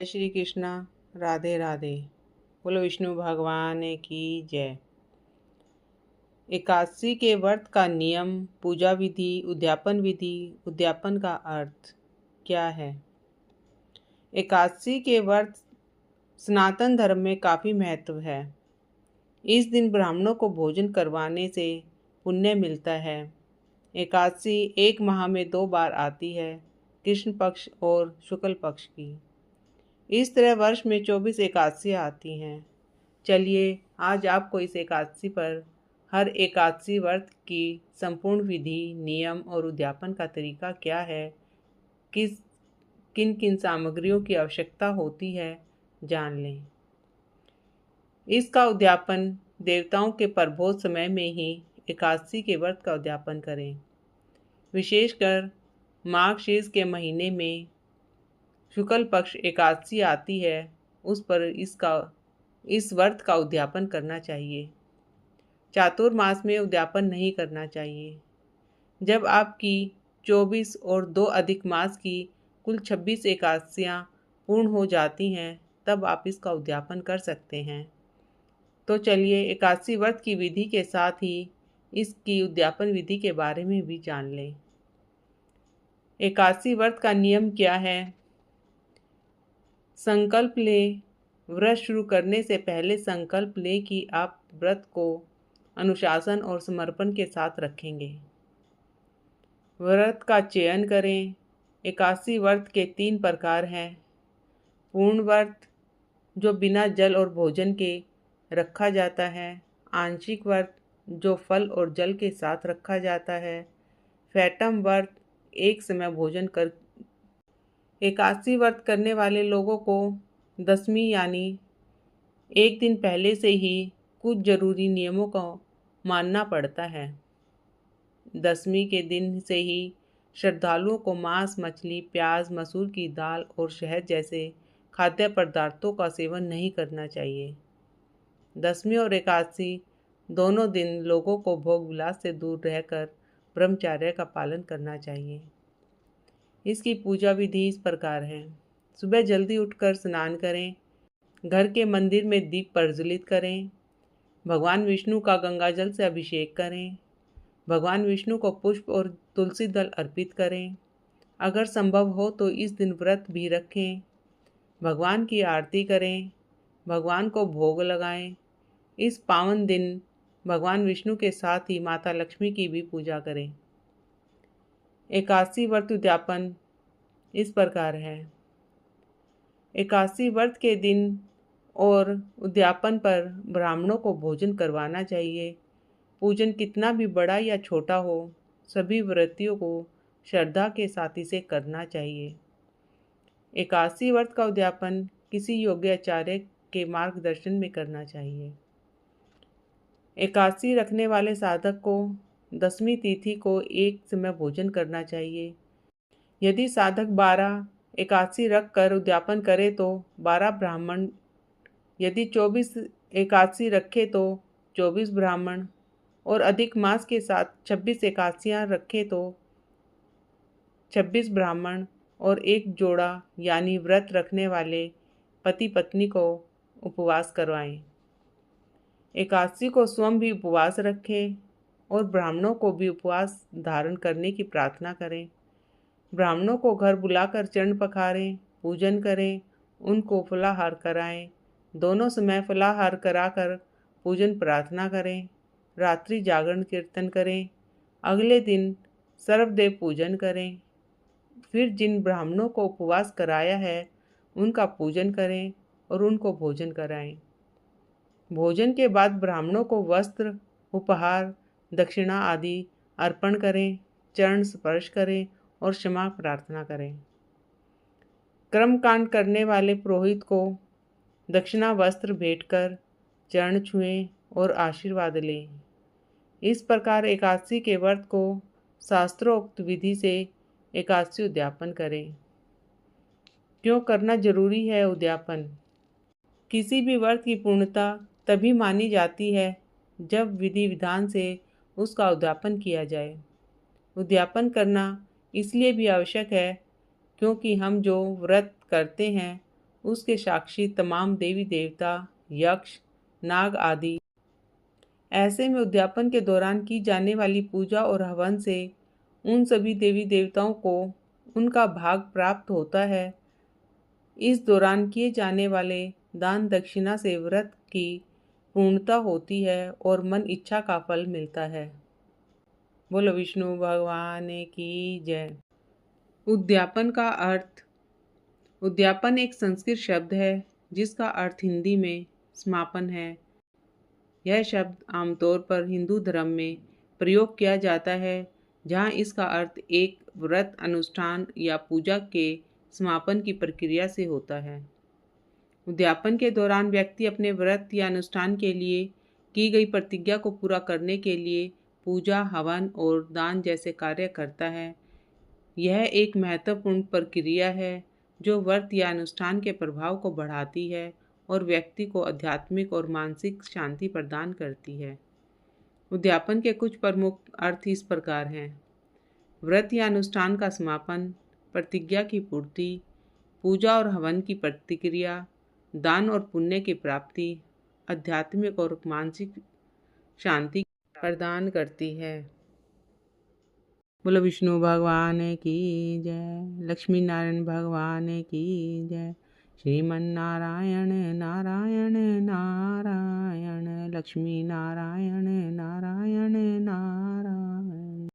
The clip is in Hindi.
जय श्री कृष्णा। राधे राधे। बोलो विष्णु भगवान की जय। एकादशी के व्रत का नियम, पूजा विधि, उद्यापन विधि, उद्यापन का अर्थ क्या है। एकादशी के व्रत सनातन धर्म में काफ़ी महत्व है। इस दिन ब्राह्मणों को भोजन करवाने से पुण्य मिलता है। एकादशी एक माह में 2 बार आती है, कृष्ण पक्ष और शुक्ल पक्ष की। इस तरह वर्ष में 24 एकादशियाँ आती हैं। चलिए आज आपको इस एकादशी पर हर एकादशी व्रत की संपूर्ण विधि, नियम और उद्यापन का तरीका क्या है, किन किन सामग्रियों की आवश्यकता होती है, जान लें। इसका उद्यापन देवताओं के प्रबोध समय में ही एकादशी के व्रत का उद्यापन करें। विशेषकर माघ शीर्ष के महीने में शुक्ल पक्ष एकादशी आती है, उस पर इस व्रत का उद्यापन करना चाहिए। चातुर्मास में उद्यापन नहीं करना चाहिए। जब आपकी 24 और 2 अधिक मास की कुल 26 एकादशियाँ पूर्ण हो जाती हैं, तब आप इसका उद्यापन कर सकते हैं। तो चलिए एकादशी व्रत की विधि के साथ ही इसकी उद्यापन विधि के बारे में भी जान लें। एकादशी व्रत का नियम क्या है। संकल्प लें। व्रत शुरू करने से पहले संकल्प लें कि आप व्रत को अनुशासन और समर्पण के साथ रखेंगे। व्रत का चयन करें। एकादशी व्रत के 3 प्रकार हैं। पूर्ण व्रत, जो बिना जल और भोजन के रखा जाता है। आंशिक व्रत, जो फल और जल के साथ रखा जाता है। फैटम व्रत, एक समय भोजन कर। एकादशी व्रत करने वाले लोगों को दशमी यानी एक दिन पहले से ही कुछ जरूरी नियमों को मानना पड़ता है। दशमी के दिन से ही श्रद्धालुओं को मांस, मछली, प्याज, मसूर की दाल और शहद जैसे खाद्य पदार्थों का सेवन नहीं करना चाहिए। दशमी और एकादशी दोनों दिन लोगों को भोग विलास से दूर रहकर ब्रह्मचर्य का पालन करना चाहिए। इसकी पूजा विधि इस प्रकार है। सुबह जल्दी उठकर स्नान करें। घर के मंदिर में दीप प्रज्वलित करें। भगवान विष्णु का गंगाजल से अभिषेक करें। भगवान विष्णु को पुष्प और तुलसी दल अर्पित करें। अगर संभव हो तो इस दिन व्रत भी रखें। भगवान की आरती करें। भगवान को भोग लगाएं। इस पावन दिन भगवान विष्णु के साथ ही माता लक्ष्मी की भी पूजा करें। एकादशी व्रत उद्यापन इस प्रकार है। एकादशी व्रत के दिन और उद्यापन पर ब्राह्मणों को भोजन करवाना चाहिए। पूजन कितना भी बड़ा या छोटा हो, सभी व्रतियों को श्रद्धा के साथ इसे करना चाहिए। एकादशी व्रत का उद्यापन किसी योग्य आचार्य के मार्गदर्शन में करना चाहिए। एकादशी रखने वाले साधक को दशमी तिथि को एक समय भोजन करना चाहिए। यदि साधक 12 एकादशी रख कर उद्यापन करे तो 12 ब्राह्मण, यदि 24 एकादशी रखे तो 24 ब्राह्मण, और अधिक मास के साथ 26 एकादशियाँ रखे तो 26 ब्राह्मण और एक जोड़ा यानी व्रत रखने वाले पति पत्नी को उपवास करवाएं। एकादशी को स्वयं भी उपवास रखें और ब्राह्मणों को भी उपवास धारण करने की प्रार्थना करें। ब्राह्मणों को घर बुलाकर चरण पखारें, पूजन करें, उनको फलाहार कराएं। दोनों समय फलाहार कराकर पूजन प्रार्थना करें। रात्रि जागरण कीर्तन करें। अगले दिन सर्वदेव पूजन करें। फिर जिन ब्राह्मणों को उपवास कराया है उनका पूजन करें और उनको भोजन कराएं। भोजन के बाद ब्राह्मणों को वस्त्र, उपहार, दक्षिणा आदि अर्पण करें, चरण स्पर्श करें और क्षमा प्रार्थना करें। कर्मकांड करने वाले पुरोहित को दक्षिणा वस्त्र भेंट कर चरण छुएं और आशीर्वाद लें। इस प्रकार एकादशी के व्रत को शास्त्रोक्त विधि से एकादशी उद्यापन करें। क्यों करना जरूरी है उद्यापन। किसी भी व्रत की पूर्णता तभी मानी जाती है जब विधि विधान से उसका उद्यापन किया जाए। उद्यापन करना इसलिए भी आवश्यक है क्योंकि हम जो व्रत करते हैं उसके साक्षी तमाम देवी देवता, यक्ष, नाग आदि। ऐसे में उद्यापन के दौरान की जाने वाली पूजा और हवन से उन सभी देवी देवताओं को उनका भाग प्राप्त होता है। इस दौरान किए जाने वाले दान दक्षिणा से व्रत की पूर्णता होती है और मन इच्छा का फल मिलता है। बोलो विष्णु भगवान की जय। उद्यापन का अर्थ। उद्यापन एक संस्कृत शब्द है जिसका अर्थ हिंदी में समापन है। यह शब्द आमतौर पर हिंदू धर्म में प्रयोग किया जाता है, जहाँ इसका अर्थ एक व्रत, अनुष्ठान या पूजा के समापन की प्रक्रिया से होता है। उद्यापन के दौरान व्यक्ति अपने व्रत या अनुष्ठान के लिए की गई प्रतिज्ञा को पूरा करने के लिए पूजा, हवन और दान जैसे कार्य करता है। यह एक महत्वपूर्ण प्रक्रिया है जो व्रत या अनुष्ठान के प्रभाव को बढ़ाती है और व्यक्ति को आध्यात्मिक और मानसिक शांति प्रदान करती है। उद्यापन के कुछ प्रमुख अर्थ इस प्रकार हैं। व्रत या अनुष्ठान का समापन, प्रतिज्ञा की पूर्ति, पूजा और हवन की प्रतिक्रिया, दान और पुण्य की प्राप्ति, आध्यात्मिक और मानसिक शांति प्रदान करती है। बोलो विष्णु भगवान की जय। लक्ष्मी नारायण भगवान की जय। श्रीमन नारायण नारायण नारायण, लक्ष्मी नारायण नारायण नारायण।